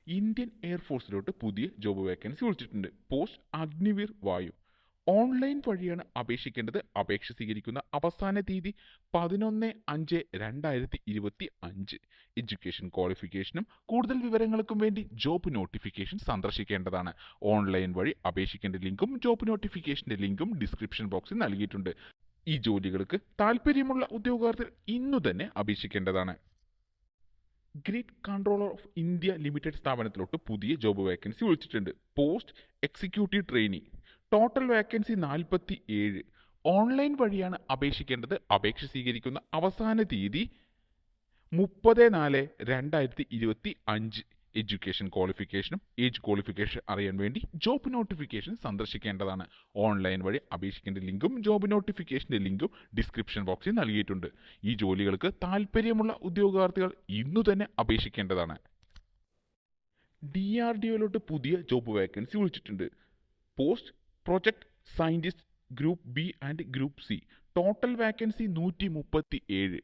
Indian എയർഫോഴ്സിലോട്ട് പുതിയ job vacancy വിളിച്ചിട്ടുണ്ട്. Post Agniveer വായു. ഓൺലൈൻ വഴിയാണ് അപേക്ഷിക്കേണ്ടത്. അപേക്ഷ സ്വീകരിക്കുന്ന അവസാന തീയതി 11/5/2025. എഡ്യൂക്കേഷൻ ക്വാളിഫിക്കേഷനും കൂടുതൽ വിവരങ്ങൾക്കും വേണ്ടി ജോബ് നോട്ടിഫിക്കേഷൻ സന്ദർശിക്കേണ്ടതാണ്. ഓൺലൈൻ വഴി അപേക്ഷിക്കേണ്ട ലിങ്കും ജോബ് നോട്ടിഫിക്കേഷന്റെ ലിങ്കും ഡിസ്ക്രിപ്ഷൻ ബോക്സിൽ നൽകിയിട്ടുണ്ട്. ഈ ജോലികൾക്ക് താല്പര്യമുള്ള ഉദ്യോഗാർത്ഥികൾ ഇന്നു തന്നെ അപേക്ഷിക്കേണ്ടതാണ്. Grid controller of India limited സ്ഥാപനത്തിലോട്ട് പുതിയ ജോബ് വേക്കൻസി വിളിച്ചിട്ടുണ്ട്. Post executive trainee. Total vacancy 47. Online വഴിയാണ് അപേക്ഷിക്കേണ്ടത്. അപേക്ഷ സ്വീകരിക്കുന്ന അവസാന തീയതി 30/4/2025. എഡ്യൂക്കേഷൻ ക്വാളിഫിക്കേഷനും ഏജ് ക്വാളിഫിക്കേഷൻ അറിയാൻ വേണ്ടി ജോബ് നോട്ടിഫിക്കേഷൻ സന്ദർശിക്കേണ്ടതാണ്. ഓൺലൈൻ വഴി അപേക്ഷിക്കേണ്ട ലിങ്കും ജോബ് നോട്ടിഫിക്കേഷന്റെ ലിങ്കും ഡിസ്ക്രിപ്ഷൻ ബോക്സിൽ നൽകിയിട്ടുണ്ട്. ഈ ജോലികൾക്ക് താല്പര്യമുള്ള ഉദ്യോഗാർത്ഥികൾ ഇന്നു തന്നെ അപേക്ഷിക്കേണ്ടതാണ്. DRDOയിലോട്ട് പുതിയ ജോബ് വേക്കൻസി വിളിച്ചിട്ടുണ്ട്. Post project scientist group B and group C. Total vacancy 137.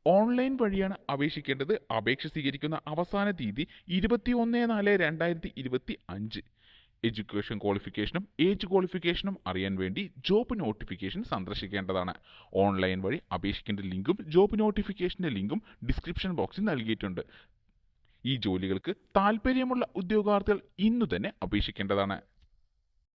Online വഴിയാണ് അപേക്ഷിക്കേണ്ടത്. അപേക്ഷ സ്വീകരിക്കുന്ന അവസാന തീയതി 21/4/2025. എഡ്യൂക്കേഷൻ ക്വാളിഫിക്കേഷനും ഏജ് ക്വാളിഫിക്കേഷനും അറിയാൻ വേണ്ടി ജോബ് നോട്ടിഫിക്കേഷൻ സന്ദർശിക്കേണ്ടതാണ്. ഓൺലൈൻ വഴി അപേക്ഷിക്കേണ്ട ലിങ്കും ജോബ് നോട്ടിഫിക്കേഷന്റെ ലിങ്കും ഡിസ്ക്രിപ്ഷൻ ബോക്സിൽ നൽകിയിട്ടുണ്ട്. ഈ ജോലികൾക്ക് താല്പര്യമുള്ള ഉദ്യോഗാർത്ഥികൾ ഇന്നു തന്നെ അപേക്ഷിക്കേണ്ടതാണ്.